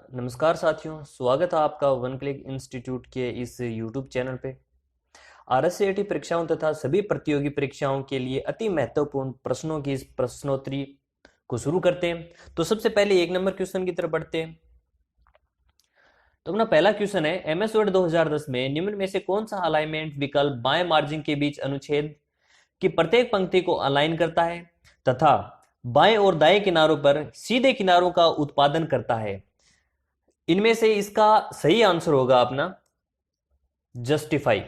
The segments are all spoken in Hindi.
नमस्कार साथियों, स्वागत है आपका वन क्लिक इंस्टीट्यूट के इस यूट्यूब चैनल पे। आरएससीआईटी परीक्षाओं तथा सभी प्रतियोगी परीक्षाओं के लिए अति महत्वपूर्ण प्रश्नों की इस प्रश्नोत्तरी को शुरू करते हैं। तो सबसे पहले 1 नंबर क्वेश्चन की तरफ बढ़ते हैं। तो अपना पहला क्वेश्चन है, एमएस वर्ड 2010 में निम्न में से कौन सा अलाइनमेंट विकल्प बाएं मार्जिन के बीच अनुच्छेद की प्रत्येक पंक्ति को अलाइन करता है तथा बाएं और दाएं किनारों पर सीधे किनारों का उत्पादन करता है? इनमें से इसका सही आंसर होगा अपना जस्टिफाई।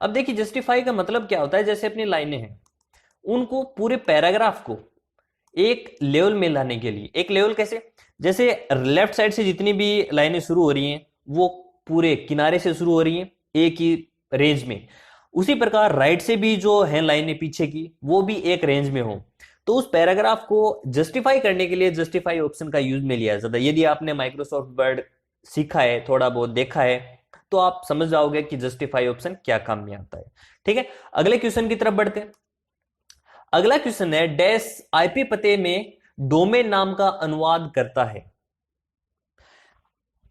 अब देखिए, जस्टिफाई का मतलब क्या होता है। जैसे अपनी लाइनें हैं, उनको पूरे पैराग्राफ को एक लेवल में लाने के लिए, एक लेवल कैसे, जैसे लेफ्ट साइड से जितनी भी लाइनें शुरू हो रही हैं वो पूरे किनारे से शुरू हो रही हैं एक ही रेंज में, उसी प्रकार राइट से भी जो है लाइनें पीछे की वो भी एक रेंज में हो। तो उस पैराग्राफ को जस्टिफाई करने के लिए जस्टिफाई ऑप्शन का यूज में लिया जाता है। यदि आपने माइक्रोसॉफ्ट वर्ड सीखा है, थोड़ा बहुत देखा है, तो आप समझ जाओगे कि जस्टिफाई ऑप्शन क्या काम में आता है। ठीक है, अगले क्वेश्चन की तरफ बढ़ते हैं। अगला क्वेश्चन है, डैश आईपी पते में डोमेन नाम का अनुवाद करता है।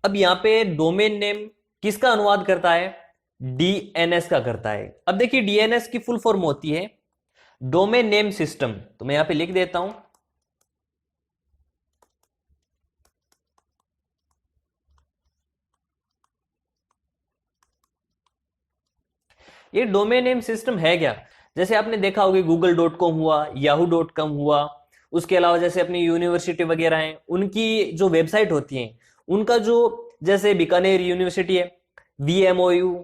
अब यहां पे डोमेन नेम किसका अनुवाद करता है? डीएनएस का करता है। अब देखिए, डीएनएस की फुल फॉर्म होती है डोमेन नेम सिस्टम। तो मैं यहां पे लिख देता हूं, ये डोमेन नेम सिस्टम है क्या? जैसे आपने देखा होगा google.com हुआ, yahoo.com हुआ, उसके अलावा जैसे अपनी यूनिवर्सिटी वगैरह हैं, उनकी जो वेबसाइट होती हैं, उनका जो, जैसे बीकानेर यूनिवर्सिटी है, VMOU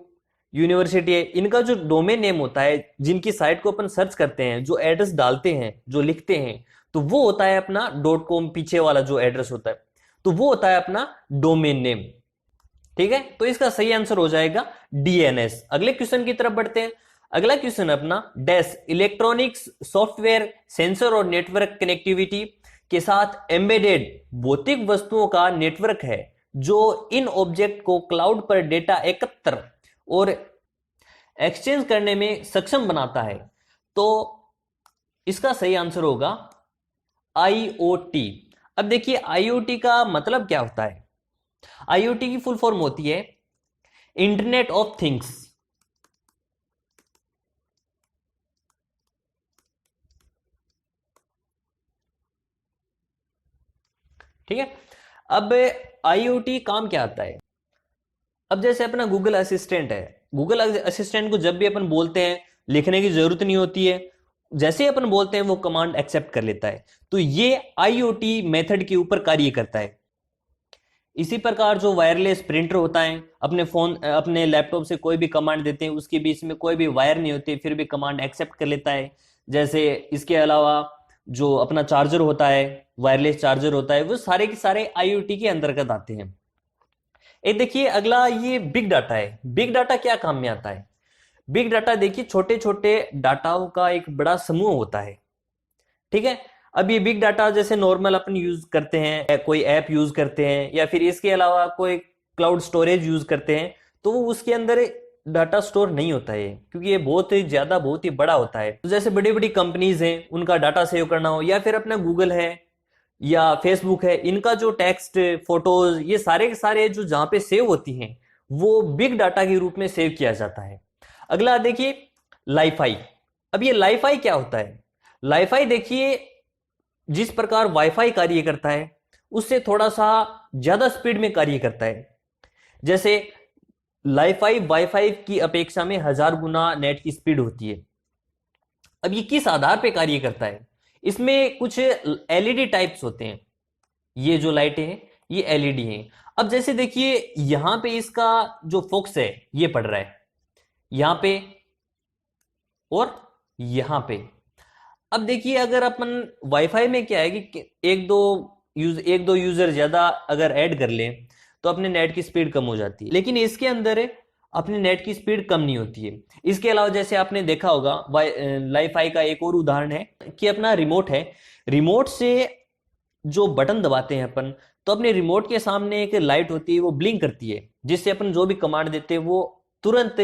यूनिवर्सिटी है, इनका जो डोमेन नेम होता है, जिनकी साइट को अपन सर्च करते हैं, जो एड्रेस डालते हैं, जो लिखते हैं, तो वो होता है अपना .com, पीछे वाला जो एड्रेस होता है, तो वो होता है अपना डोमेन नेम। ठीक है, तो इसका सही आंसर हो जाएगा डीएनएस। अगले क्वेश्चन की तरफ बढ़ते हैं। अगला क्वेश्चन अपना, डैश इलेक्ट्रॉनिक्स सॉफ्टवेयर सेंसर और नेटवर्क कनेक्टिविटी के साथ एम्बेडेड भौतिक वस्तुओं का नेटवर्क है जो इन ऑब्जेक्ट को क्लाउड पर डेटा एकत्र और एक्सचेंज करने में सक्षम बनाता है। तो इसका सही आंसर होगा आईओटी। अब देखिए, आईओटी का मतलब क्या होता है? आईओटी की फुल फॉर्म होती है इंटरनेट ऑफ थिंग्स। ठीक है, अब आईओटी काम क्या आता है? अब जैसे अपना गूगल असिस्टेंट है, गूगल असिस्टेंट को जब भी अपन बोलते हैं, लिखने की जरूरत नहीं होती है, जैसे ही अपन बोलते हैं वो कमांड एक्सेप्ट कर लेता है। तो ये आईओटी मेथड के ऊपर कार्य करता है। इसी प्रकार जो वायरलेस प्रिंटर होता है, अपने फोन, अपने लैपटॉप से कोई भी कमांड देते हैं, उसके बीच में कोई भी वायर नहीं होती, फिर भी कमांड एक्सेप्ट कर लेता है। जैसे इसके अलावा जो अपना चार्जर होता है, वायरलेस चार्जर होता है, वो सारे के सारे आईओटी के अंतर्गत आते हैं। एक देखिए अगला, ये बिग डाटा है। बिग डाटा क्या काम में आता है? बिग डाटा देखिए, छोटे छोटे डाटाओं का एक बड़ा समूह होता है। ठीक है, अब ये बिग डाटा जैसे नॉर्मल अपन यूज करते हैं, कोई ऐप यूज करते हैं, या फिर इसके अलावा कोई क्लाउड स्टोरेज यूज करते हैं, तो वो उसके अंदर डाटा स्टोर नहीं होता है, क्योंकि ये बहुत ही ज्यादा, बहुत ही बड़ा होता है। तो जैसे बड़ी बड़ी कंपनीज हैं, उनका डाटा सेव करना हो, या फिर अपना गूगल है या फेसबुक है, इनका जो टेक्स्ट, फोटोज, ये सारे के सारे जो जहां पे सेव होती हैं, वो बिग डाटा के रूप में सेव किया जाता है। अगला देखिए, लाईफाई। अब ये लाईफाई क्या होता है? लाईफाई देखिए, जिस प्रकार वाईफाई कार्य करता है, उससे थोड़ा सा ज्यादा स्पीड में कार्य करता है। जैसे लाईफाई वाईफाई की अपेक्षा में 1000 गुना नेट की स्पीड होती है। अब ये किस आधार पे कार्य करता है? इसमें कुछ एलईडी टाइप्स होते हैं। ये जो लाइटें हैं, ये एलईडी हैं। अब जैसे देखिए, यहां पे इसका जो फोकस है ये पड़ रहा है, यहां पे और यहां पे। अब देखिए, अगर अपन वाईफाई में क्या है कि एक दो यूजर ज्यादा अगर ऐड कर ले, तो अपने नेट की स्पीड कम हो जाती है, लेकिन इसके अंदर अपने नेट की स्पीड कम नहीं होती है। इसके अलावा जैसे आपने देखा होगा, वाईफाई का एक और उदाहरण है कि अपना रिमोट है, रिमोट से जो बटन दबाते हैं अपन, तो अपने रिमोट के सामने एक लाइट होती है, वो ब्लिंक करती है, जिससे अपन जो भी कमांड देते हैं वो तुरंत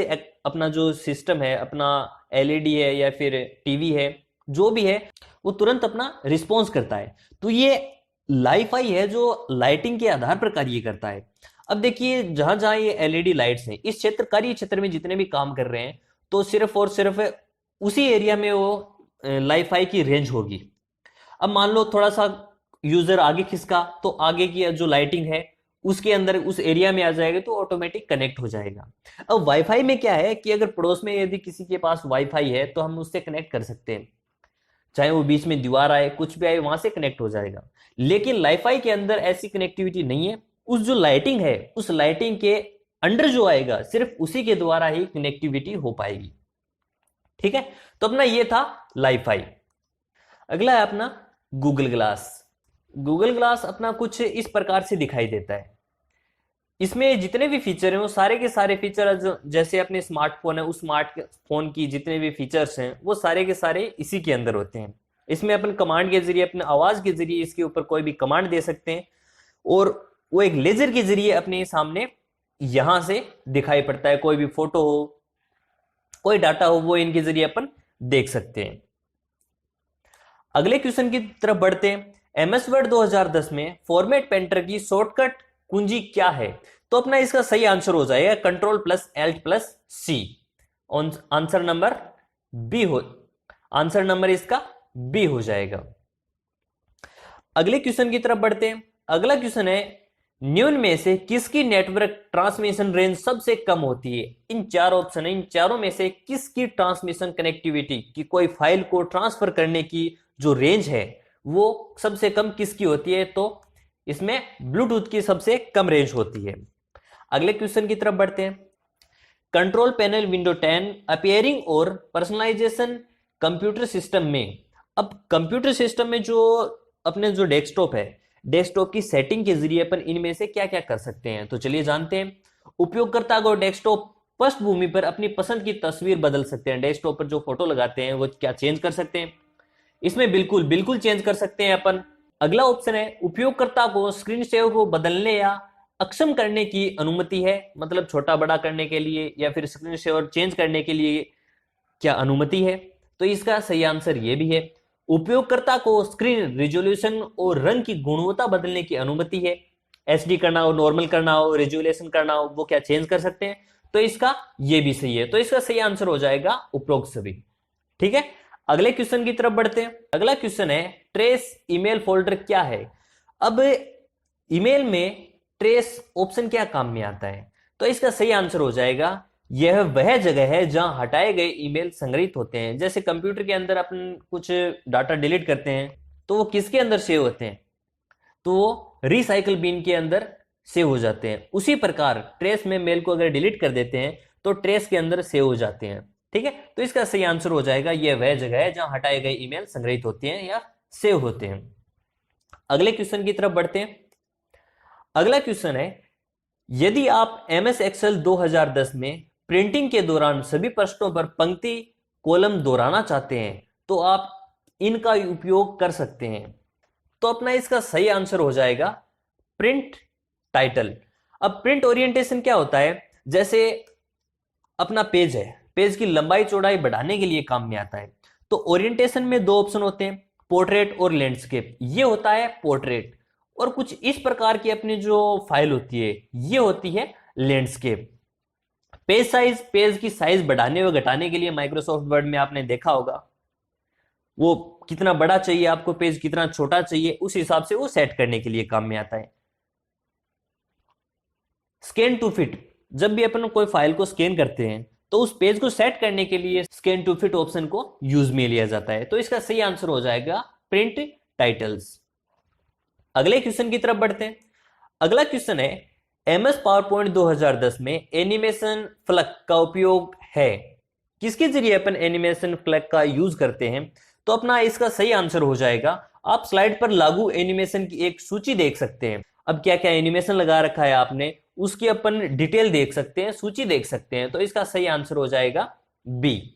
अपना जो सिस्टम है, अपना एलईडी है या फिर टीवी है, जो भी है, वो तुरंत अपना रिस्पॉन्स करता है। तो ये लाईफाई है जो लाइटिंग के आधार पर कार्य करता है। अब देखिए जहां जहां ये एलईडी लाइट्स हैं, इस क्षेत्र कार्य क्षेत्र में जितने भी काम कर रहे हैं, तो सिर्फ और सिर्फ उसी एरिया में वो लाईफाई की रेंज होगी। अब मान लो थोड़ा सा यूजर आगे खिसका, तो आगे की जो लाइटिंग है उसके अंदर उस एरिया में आ जाएगा, तो ऑटोमेटिक कनेक्ट हो जाएगा। अब वाईफाई में क्या है कि अगर पड़ोस में यदि किसी के पास वाईफाई है तो हम उससे कनेक्ट कर सकते हैं, चाहे वो बीच में दीवार आए कुछ भी आए वहां से कनेक्ट हो जाएगा। लेकिन लाईफाई के अंदर ऐसी कनेक्टिविटी नहीं है। उस जो लाइटिंग है उस लाइटिंग के अंडर जो आएगा सिर्फ उसी के द्वारा ही कनेक्टिविटी हो पाएगी। ठीक है, तो अपना ये था लाईफाई। अगला है अपना गूगल ग्लास। गूगल ग्लास अपना कुछ इस प्रकार से दिखाई देता है। इसमें जितने भी फीचर हैं वो सारे के सारे फीचर जैसे अपने स्मार्टफोन है, उस स्मार्टफोन की जितने भी फीचर्स हैं वो सारे के सारे इसी के अंदर होते हैं। इसमें अपन कमांड के जरिए, अपने आवाज के जरिए इसके ऊपर कोई भी कमांड दे सकते हैं, और वो एक लेजर के जरिए अपने सामने यहां से दिखाई पड़ता है। कोई भी फोटो हो, कोई डाटा हो, वो इनके जरिए अपन देख सकते हैं। अगले क्वेश्चन की तरफ बढ़ते हैं। एमएस वर्ड 2010 में फॉर्मेट पेंटर की शॉर्टकट कुंजी क्या है? तो अपना इसका सही आंसर हो जाएगा कंट्रोल प्लस एल्ट प्लस सी। आंसर नंबर बी हो, आंसर नंबर इसका बी हो जाएगा। अगले क्वेश्चन की तरफ बढ़ते हैं। अगला क्वेश्चन है, निम्न में से किसकी नेटवर्क ट्रांसमिशन रेंज सबसे कम होती है? इन चार ऑप्शन है, इन चारों में से किसकी ट्रांसमिशन कनेक्टिविटी की, कोई फाइल को ट्रांसफर करने की जो रेंज है वो सबसे कम किसकी होती है? तो इसमें ब्लूटूथ की सबसे कम रेंज होती है। अगले क्वेश्चन की तरफ बढ़ते हैं। कंट्रोल पैनल विंडो 10 अपियरिंग और पर्सनलाइजेशन कंप्यूटर सिस्टम में। अब कंप्यूटर सिस्टम में जो अपने जो डेस्कटॉप है, डेस्कटॉप की सेटिंग के जरिए अपन इनमें से क्या क्या कर सकते हैं, तो चलिए जानते हैं। उपयोगकर्ता को डेस्कटॉप पृष्ठभूमि पर अपनी पसंद की तस्वीर बदल सकते हैं। डेस्कटॉप पर जो फोटो लगाते हैं वो क्या चेंज कर सकते हैं? इसमें बिल्कुल बिल्कुल चेंज कर सकते हैं अपन। अगला ऑप्शन है, उपयोगकर्ता को स्क्रीन सेव को बदलने या अक्षम करने की अनुमति है, मतलब छोटा बड़ा करने के लिए या फिर स्क्रीन सेवर चेंज करने के लिए क्या अनुमति है? तो इसका सही आंसर ये भी है। उपयोगकर्ता को स्क्रीन रिजोल्यूशन और रंग की गुणवत्ता बदलने की अनुमति है। एचडी करना हो, नॉर्मल करना हो, रिजोल्यूशन करना हो, वो क्या चेंज कर सकते हैं? तो इसका ये भी सही है। तो इसका सही आंसर हो जाएगा उपरोक्त सभी। ठीक है, अगले क्वेश्चन की तरफ बढ़ते हैं। अगला क्वेश्चन है, ट्रेस ईमेल फोल्डर क्या है? अब ईमेल में ट्रेस ऑप्शन क्या काम में आता है? तो इसका सही आंसर हो जाएगा, यह वह जगह है जहां हटाए गए ईमेल संग्रहित होते हैं। जैसे कंप्यूटर के अंदर अपन कुछ डाटा डिलीट करते हैं तो वो किसके अंदर सेव होते हैं? तो वो रिसाइकल बिन के अंदर सेव हो जाते हैं। उसी प्रकार ट्रेस में मेल को अगर डिलीट कर देते हैं तो ट्रेस के अंदर सेव हो जाते हैं। ठीक है, तो इसका सही आंसर हो जाएगा, यह वह जगह है जहां हटाए गए ईमेल संग्रहित होते हैं या सेव होते हैं। अगले क्वेश्चन की तरफ बढ़ते हैं। अगला क्वेश्चन है, यदि आप एमएस एक्सेल 2010 में प्रिंटिंग के दौरान सभी प्रश्नों पर पंक्ति कॉलम दोहराना चाहते हैं तो आप इनका उपयोग कर सकते हैं। तो अपना इसका सही आंसर हो जाएगा प्रिंट टाइटल। अब प्रिंट ओरिएंटेशन क्या होता है? जैसे अपना पेज है, पेज की लंबाई चौड़ाई बढ़ाने के लिए काम में आता है। तो ओरिएंटेशन में दो ऑप्शन होते हैं, पोर्ट्रेट और लैंडस्केप। ये होता है पोर्ट्रेट, और कुछ इस प्रकार की अपनी जो फाइल होती है ये होती है लैंडस्केप। पेज साइज, पेज की साइज बढ़ाने व घटाने के लिए माइक्रोसॉफ्ट वर्ड में आपने देखा होगा, वो कितना बड़ा चाहिए आपको, पेज कितना छोटा चाहिए, उस हिसाब से वो सेट करने के लिए काम में आता है। स्कैन टू फिट, जब भी अपन कोई फाइल को स्कैन करते हैं तो उस पेज को सेट करने के लिए स्कैन टू फिट ऑप्शन को यूज में लिया जाता है। तो इसका सही आंसर हो जाएगा प्रिंट टाइटल्स। अगले क्वेश्चन की तरफ बढ़ते हैं। अगला क्वेश्चन है, एमएस पावर पॉइंट 2010 में एनिमेशन फ्लग का उपयोग है? किसके जरिए अपन एनिमेशन फ्लग का यूज करते हैं? तो अपना इसका सही आंसर हो जाएगा, आप स्लाइड पर लागू एनिमेशन की एक सूची देख सकते हैं। अब क्या क्या एनिमेशन लगा रखा है आपने, उसकी अपन डिटेल देख सकते हैं, सूची देख सकते हैं। तो इसका सही आंसर हो जाएगा बी।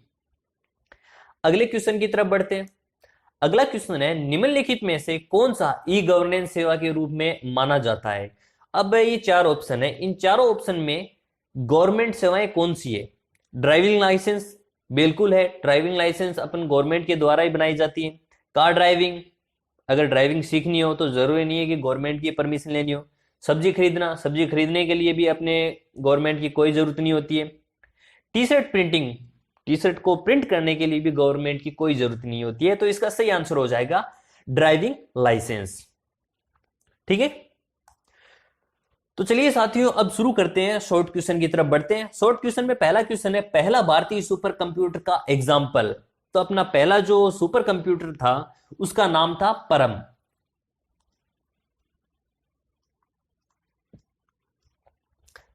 अगले क्वेश्चन की तरफ बढ़ते हैं। अगला क्वेश्चन है, निम्नलिखित में से कौन सा ई गवर्नेंस सेवा के रूप में माना जाता है? अब ये चार ऑप्शन है, इन चारों ऑप्शन में गवर्नमेंट सेवाएं कौन सी है? ड्राइविंग लाइसेंस बिल्कुल है, ड्राइविंग लाइसेंस अपन गवर्नमेंट के द्वारा ही बनाई जाती है। कार ड्राइविंग अगर ड्राइविंग सीखनी हो तो जरूरी नहीं है कि गवर्नमेंट की परमिशन लेनी हो। सब्जी खरीदना, सब्जी खरीदने के लिए भी अपने गवर्नमेंट की कोई जरूरत नहीं होती है। T shirt printing, T shirt को प्रिंट करने के लिए भी गवर्नमेंट की कोई जरूरत नहीं होती है। तो इसका सही आंसर हो जाएगा ड्राइविंग लाइसेंस। ठीक है, तो चलिए साथियों अब शुरू करते हैं, शॉर्ट क्वेश्चन की तरफ बढ़ते हैं। शॉर्ट क्वेश्चन में पहला क्वेश्चन है, पहला भारतीय सुपर कंप्यूटर का एग्जाम्पल। तो अपना पहला जो सुपर कंप्यूटर था उसका नाम था परम।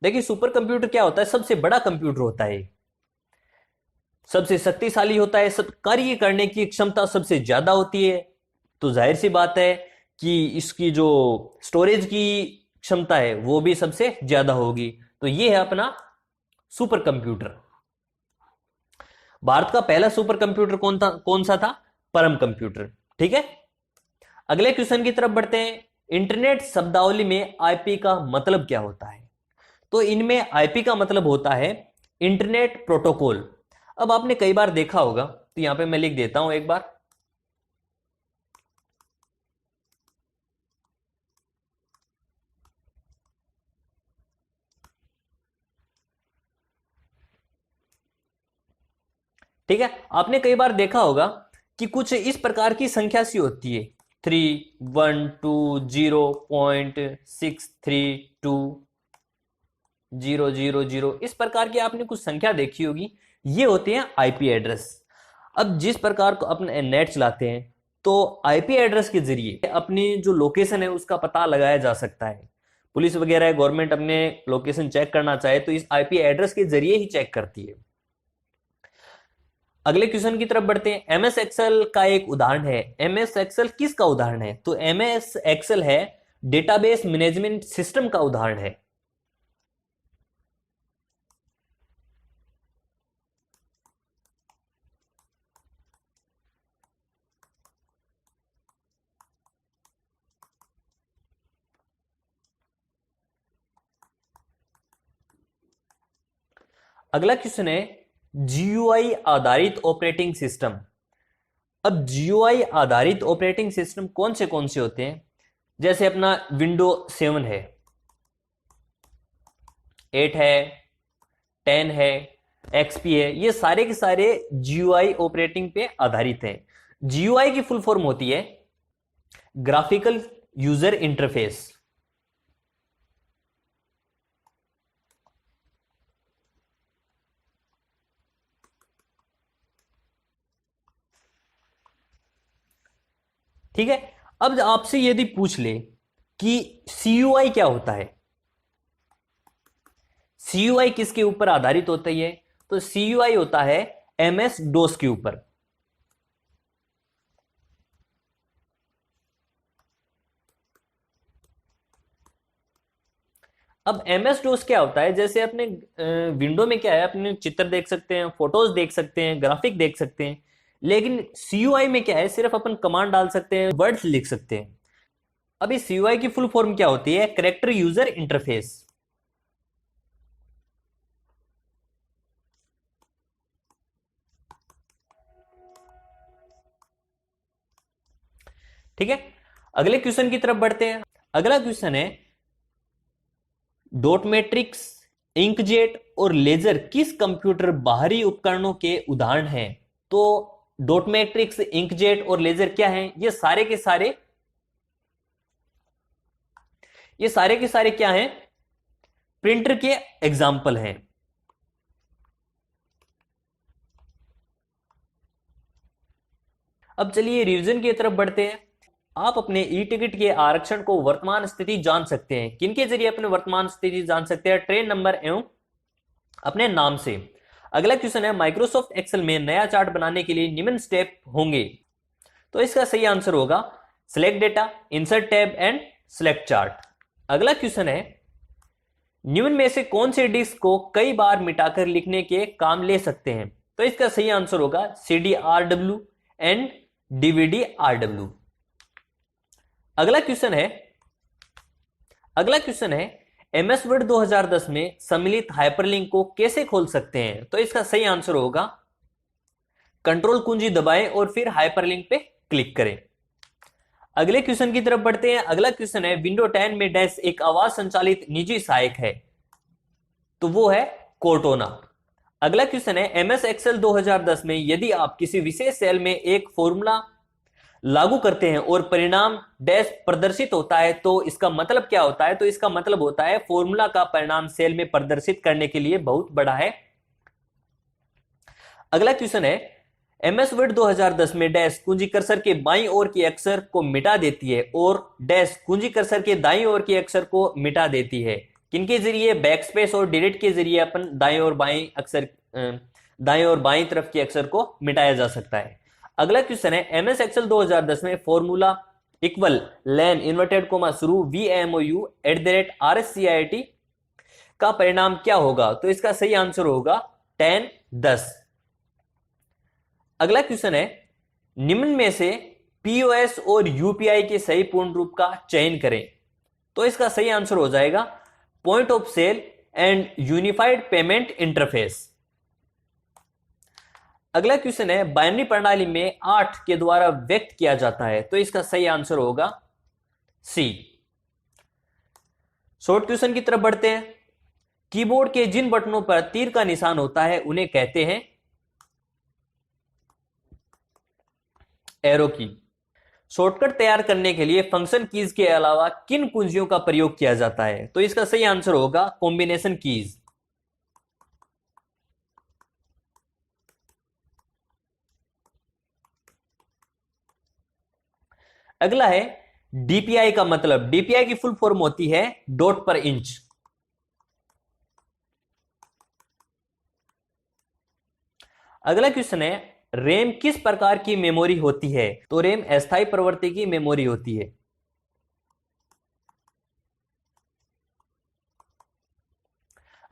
देखिए सुपर कंप्यूटर क्या होता है, सबसे बड़ा कंप्यूटर होता है, सबसे शक्तिशाली होता है, सब कार्य करने की क्षमता सबसे ज्यादा होती है। तो जाहिर सी बात है कि इसकी जो स्टोरेज की क्षमता है वो भी सबसे ज्यादा होगी। तो ये है अपना सुपर कंप्यूटर। भारत का पहला सुपर कंप्यूटर कौन सा था? परम कंप्यूटर। ठीक है, अगले क्वेश्चन की तरफ बढ़ते हैं। इंटरनेट शब्दावली में आईपी का मतलब क्या होता है? तो इनमें आईपी का मतलब होता है इंटरनेट प्रोटोकॉल। अब आपने कई बार देखा होगा, तो यहां पे मैं लिख देता हूं एक बार। ठीक है, आपने कई बार देखा होगा कि कुछ इस प्रकार की संख्या सी होती है, 312 0.632 000, इस प्रकार की आपने कुछ संख्या देखी होगी। ये होते हैं आईपी एड्रेस। अब जिस प्रकार को अपने नेट चलाते हैं तो आईपी एड्रेस के जरिए अपनी जो लोकेशन है उसका पता लगाया जा सकता है। पुलिस वगैरह गवर्नमेंट अपने लोकेशन चेक करना चाहे तो इस आईपी एड्रेस के जरिए ही चेक करती है। अगले क्वेश्चन की तरफ बढ़ते हैं। एमएस एक्सेल का एक उदाहरण है। एमएस एक्सेल किसका उदाहरण है? तो एमएस एक्सेल है डेटाबेस मैनेजमेंट सिस्टम का उदाहरण है। अगला क्वेश्चन है जीयूआई आधारित ऑपरेटिंग सिस्टम। अब जीयूआई आधारित ऑपरेटिंग सिस्टम कौन से होते हैं? जैसे अपना विंडो 7 है, 8 है, 10 है, एक्सपी है, ये सारे के सारे जीयूआई ऑपरेटिंग पे आधारित हैं। जीयूआई की फुल फॉर्म होती है ग्राफिकल यूजर इंटरफेस। ठीक है, अब आपसे यदि पूछ ले कि सीयूआई क्या होता है, सीयूआई किसके ऊपर आधारित होता है? तो सीयूआई होता है एमएस डोस के ऊपर। अब एमएस डोस क्या होता है? जैसे अपने विंडो में क्या है, अपने चित्र देख सकते हैं, फोटोज देख सकते हैं, ग्राफिक देख सकते हैं, लेकिन सीयूआई में क्या है, सिर्फ अपन कमांड डाल सकते हैं, वर्ड्स लिख सकते हैं। अभी सीयूआई की फुल फॉर्म क्या होती है? Character user interface. ठीक है, अगले क्वेश्चन की तरफ बढ़ते हैं। अगला क्वेश्चन है डॉट मैट्रिक्स, इंकजेट और लेजर किस कंप्यूटर बाहरी उपकरणों के उदाहरण हैं? तो डॉट मैट्रिक्स, इंकजेट और लेजर क्या हैं? ये सारे के सारे क्या हैं? प्रिंटर के एग्जाम्पल हैं। अब चलिए रिवीजन की तरफ बढ़ते हैं। आप अपने ई टिकट के आरक्षण को वर्तमान स्थिति जान सकते हैं। किनके जरिए अपने वर्तमान स्थिति जान सकते हैं? ट्रेन नंबर एवं अपने नाम से। अगला क्वेश्चन है माइक्रोसॉफ्ट एक्सेल में नया चार्ट बनाने के लिए निम्न स्टेप होंगे। तो इसका सही आंसर होगा select data, insert tab and select chart. अगला क्वेश्चन है निम्न में से कौन से डिस्क को कई बार मिटाकर लिखने के काम ले सकते हैं? तो इसका सही आंसर होगा CDRW एंड DVD-RW। अगला क्वेश्चन है MS वर्ड 2010 में सम्मिलित हाइपरलिंक को कैसे खोल सकते हैं? तो इसका सही आंसर होगा कंट्रोल कुंजी दबाएं और फिर हाइपरलिंक पे क्लिक करें। अगले क्वेश्चन की तरफ बढ़ते हैं। अगला क्वेश्चन है विंडो 10 में डैश एक आवाज संचालित निजी सहायक है, तो वो है कोर्टोना। अगला क्वेश्चन है एमएस एक्सेल 2010 में यदि आप किसी विशेष सेल में एक फॉर्मूला लागू करते हैं और परिणाम डैश प्रदर्शित होता है तो इसका मतलब क्या होता है? तो इसका मतलब होता है फॉर्मूला का परिणाम सेल में प्रदर्शित करने के लिए बहुत बड़ा है। अगला क्वेश्चन है एमएस वर्ड 2010 में डैश कुंजी कर्सर के बाईं ओर के अक्षर को मिटा देती है और डैश कुंजी कर्सर के दाईं ओर के अक्षर को मिटा देती है। किनके जरिए? बैकस्पेस और डिलीट के जरिए अपन दाईं और बाईं अक्षर दाईं और बाईं तरफ के अक्षर को मिटाया जा सकता है। अगला क्वेश्चन है एमएस एक्सेल 2010 में फॉर्मूला इक्वल लेन इन्वर्टेड कोमा शुरू VMOU@RSCIT का परिणाम क्या होगा? तो इसका सही आंसर होगा 10 10। अगला क्वेश्चन है निम्न में से पीओएस और यूपीआई के सही पूर्ण रूप का चयन करें, तो इसका सही आंसर हो जाएगा point of sale and unified payment interface. अगला क्वेश्चन है बाइनरी प्रणाली में 8 के द्वारा व्यक्त किया जाता है, तो इसका सही आंसर होगा सी। शॉर्ट क्वेश्चन की तरफ बढ़ते हैं। कीबोर्ड के जिन बटनों पर तीर का निशान होता है उन्हें कहते हैं एरो की। शॉर्टकट तैयार करने के लिए फंक्शन कीज के अलावा किन कुंजियों का प्रयोग किया जाता है? तो इसका सही आंसर होगा कॉम्बिनेशन कीज। अगला है डीपीआई का मतलब। डीपीआई की फुल फॉर्म होती है डॉट पर इंच। अगला क्वेश्चन है रैम किस प्रकार की मेमोरी होती है? तो रैम अस्थायी प्रवृत्ति की मेमोरी होती है।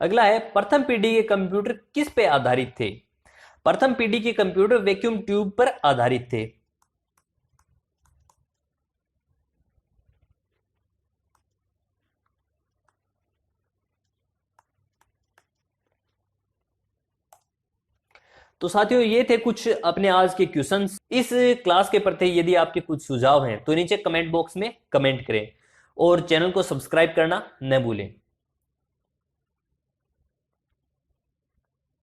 अगला है प्रथम पीढ़ी के कंप्यूटर किस पे आधारित थे? प्रथम पीढ़ी के कंप्यूटर वैक्यूम ट्यूब पर आधारित थे। तो साथियों ये थे कुछ अपने आज के क्वेश्चंस। इस क्लास के प्रति यदि आपके कुछ सुझाव हैं तो नीचे कमेंट बॉक्स में कमेंट करें और चैनल को सब्सक्राइब करना न भूलें।